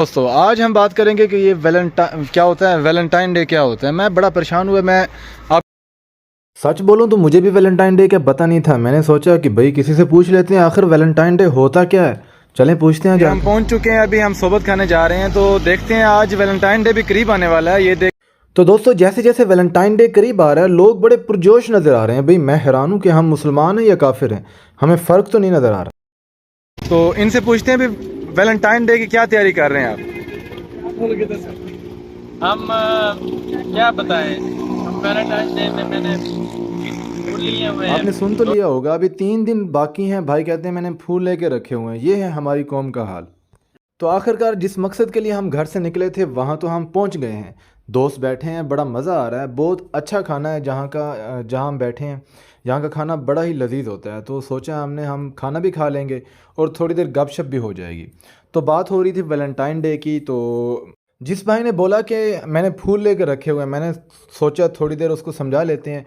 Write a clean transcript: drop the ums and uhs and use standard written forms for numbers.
दोस्तों आज हम बात करेंगे कि ये क्या होता है, वैलेंटाइन डे क्या होता है। मैं बड़ा परेशान हुआ। मैं आप सच बोलूं तो मुझे भी वैलेंटाइन डे क्या पता नहीं था। मैंने सोचा कि भाई किसी से पूछ लेते हैं आखिर वैलेंटाइन डे होता क्या है। चलें पूछते हैं। हम पहुंच चुके हैं, अभी हम सोबत खाने जा रहे हैं, तो देखते हैं। आज वैलेंटाइन डे भी करीब आने वाला है, ये देख। तो दोस्तों जैसे जैसे वैलेंटाइन डे करीब आ रहा है लोग बड़े पुरजोश नज़र आ रहे हैं। भाई मैं हैरान हूँ कि हम मुसलमान हैं या काफिर हैं, हमें फ़र्क तो नहीं नज़र आ रहा। तो इनसे पूछते हैं भी वैलेंटाइन डे की क्या तैयारी कर रहे हैं आप। हम क्या बताएं। हम वैलेंटाइन डे में मैंने फूल लिए हुए हैं। आपने सुन तो लिया होगा, अभी 3 दिन बाकी हैं। भाई कहते हैं मैंने फूल लेके रखे हुए हैं। ये है हमारी कौम का हाल। तो आखिरकार जिस मकसद के लिए हम घर से निकले थे वहाँ तो हम पहुँच गए हैं। दोस्त बैठे हैं, बड़ा मज़ा आ रहा है। बहुत अच्छा खाना है जहाँ हम बैठे हैं। यहाँ का खाना बड़ा ही लजीज होता है। तो सोचा हमने हम खाना भी खा लेंगे और थोड़ी देर गपशप भी हो जाएगी। तो बात हो रही थी वैलेंटाइन डे की। तो जिस भाई ने बोला कि मैंने फूल लेकर रखे हुए हैं, मैंने सोचा थोड़ी देर उसको समझा लेते हैं।